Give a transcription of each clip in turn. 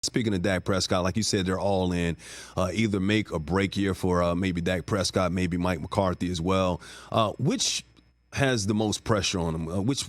speaking of Dak Prescott, like you said, they're all in. Either make or break year for maybe Dak Prescott, maybe Mike McCarthy as well. Which has the most pressure on him? Which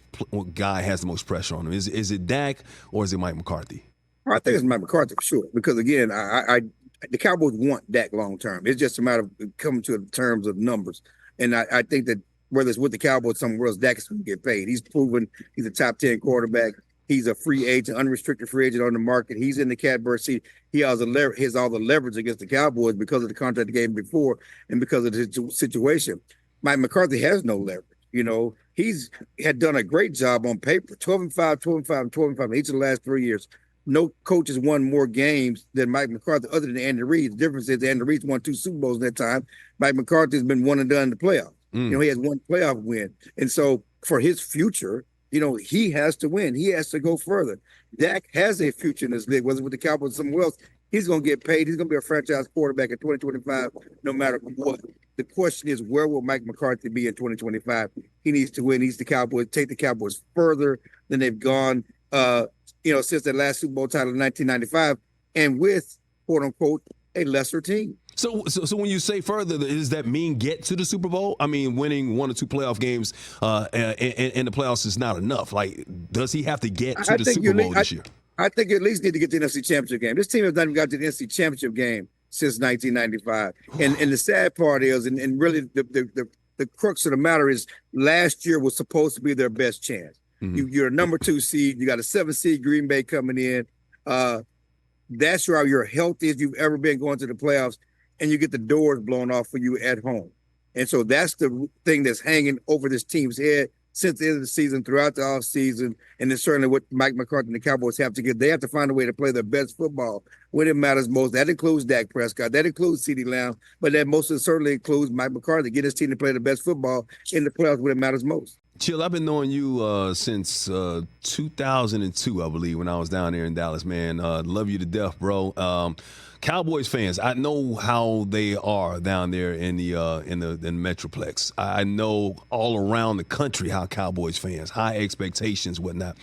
guy has the most pressure on him? Is it Dak or is it Mike McCarthy? I think it's Mike McCarthy for sure. Because again, the Cowboys want Dak long term. It's just a matter of coming to terms of numbers. And I think that whether it's with the Cowboys or somewhere else, Dak is going to get paid. He's proven he's a top 10 quarterback. He's a free agent, unrestricted free agent on the market. He's in the catbird seat. He has all the leverage against the Cowboys because of the contract he gave him before and because of the situation. Mike McCarthy has no leverage. You know, he's had done a great job on paper, 12-5, 12-5, 12-5 each of the last 3 years. No coach has won more games than Mike McCarthy other than Andy Reid. The difference is Andy Reid's won 2 Super Bowls in that time. Mike McCarthy has been one and done in the playoffs. You know, he has one playoff win. And so for his future, you know, he has to win. He has to go further. Dak has a future in this league, whether it's with the Cowboys or somewhere else. He's going to get paid. He's going to be a franchise quarterback in 2025, no matter what. The question is, where will Mike McCarthy be in 2025? He needs to win. He needs the Cowboys, take the Cowboys further than they've gone, since their last Super Bowl title in 1995, and with, quote unquote, a lesser team. So when you say further, does that mean get to the Super Bowl? I mean, winning 1 or 2 playoff games in the playoffs is not enough. Like, does he have to get to the Super Bowl this year? I think you at least need to get to the NFC Championship game. This team has not even got to the NFC Championship game since 1995. And the sad part is, and really the crux of the matter is, last year was supposed to be their best chance. Mm-hmm. You're a number 2 seed. You got a 7 seed Green Bay coming in. That's where you're healthiest you've ever been going to the playoffs, and you get the doors blown off for you at home. And so that's the thing that's hanging over this team's head since the end of the season, throughout the offseason, and it's certainly what Mike McCarthy and the Cowboys have to get. They have to find a way to play their best football when it matters most. That includes Dak Prescott. That includes CeeDee Lamb. But that most certainly includes Mike McCarthy. Get his team to play the best football in the playoffs when it matters most. Chill, I've been knowing you since 2002, I believe, when I was down there in Dallas, man. Love you to death, bro. Cowboys fans, I know how they are down there in the Metroplex. I know all around the country how Cowboys fans, high expectations, whatnot.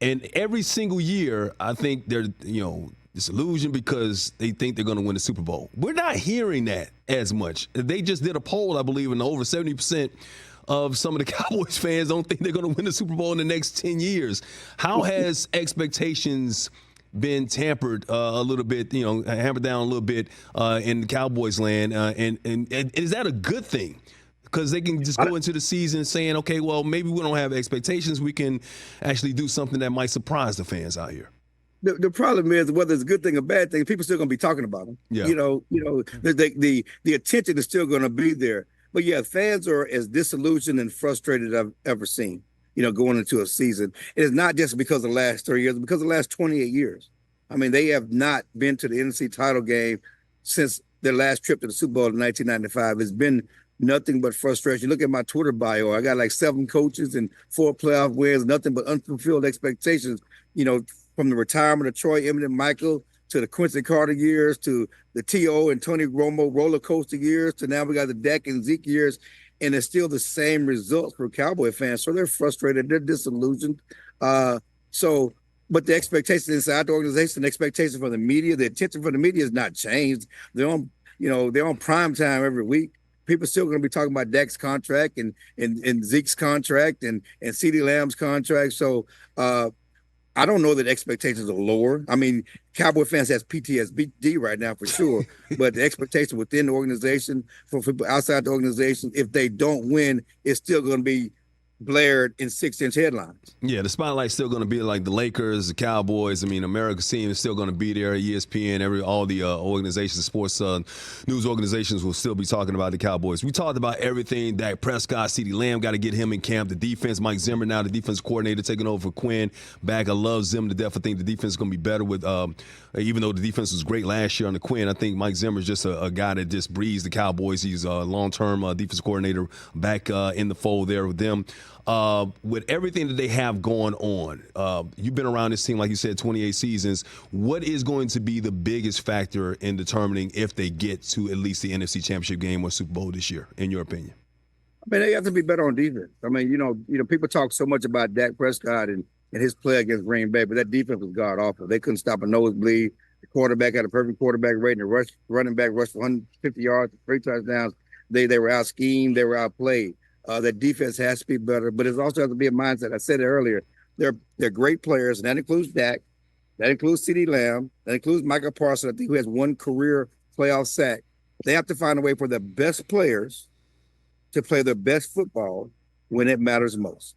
And every single year, I think they're, disillusioned because they think they're going to win the Super Bowl. We're not hearing that as much. They just did a poll, I believe, and over 70% of some of the Cowboys fans don't think they're going to win the Super Bowl in the next 10 years. How has expectations been tampered a little bit, hammered down a little bit in the Cowboys land? And is that a good thing? Because they can just go into the season saying, okay, well, maybe we don't have expectations. We can actually do something that might surprise the fans out here. The problem is, whether it's a good thing or bad thing, people are still going to be talking about them. Yeah. The attention is still going to be there. But yeah, fans are as disillusioned and frustrated as I've ever seen, going into a season. It is not just because of the last 3 years, because of the last 28 years. I mean, they have not been to the NFC title game since their last trip to the Super Bowl in 1995. It's been nothing but frustration. Look at my Twitter bio. I got like 7 coaches and 4 playoff wins, nothing but unfulfilled expectations, from the retirement of Troy Emmitt and Michael to the Quincy Carter years, to the T.O. and Tony Romo roller coaster years, to now we got the Dak and Zeke years, and it's still the same results for Cowboy fans. So they're frustrated, they're disillusioned. But the expectations inside the organization, the expectation for the media, the attention for the media has not changed. They're on prime time every week. People are still going to be talking about Dak's contract and Zeke's contract and CeeDee Lamb's contract. So I don't know that expectations are lower. I mean, Cowboy fans has PTSD right now for sure, but the expectation within the organization, for people outside the organization, if they don't win, it's still going to be blared in 6-inch headlines. Yeah, the spotlight's still going to be like the Lakers, the Cowboys. I mean, America's team is still going to be there. ESPN, all the organizations, sports news organizations will still be talking about the Cowboys. We talked about everything. Dak Prescott, CeeDee Lamb, got to get him in camp. The defense, Mike Zimmer now the defense coordinator, taking over for Quinn back. I love Zim to death. I think the defense is going to be better with, even though the defense was great last year under Quinn, I think Mike Zimmer is just a guy that just breeds the Cowboys. He's a long-term defense coordinator back in the fold there with them. With everything that they have going on, you've been around this team, like you said, 28 seasons. What is going to be the biggest factor in determining if they get to at least the NFC Championship game or Super Bowl this year, in your opinion? I mean, they have to be better on defense. I mean, people talk so much about Dak Prescott and in his play against Green Bay, but that defense was god awful. They couldn't stop a nosebleed. The quarterback had a perfect quarterback rating. The running back rushed for 150 yards, 3 touchdowns. They were out schemed. They were outplayed. That defense has to be better, but it also has to be a mindset. I said it earlier. They're great players, and that includes Dak. That includes CeeDee Lamb. That includes Michael Parsons, I think, who has 1 career playoff sack. They have to find a way for the best players to play their best football when it matters most.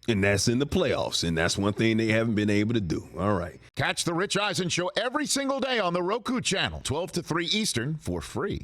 And that's in the playoffs, and that's one thing they haven't been able to do. All right. Catch the Rich Eisen Show every single day on the Roku channel, 12 to 3 Eastern, for free.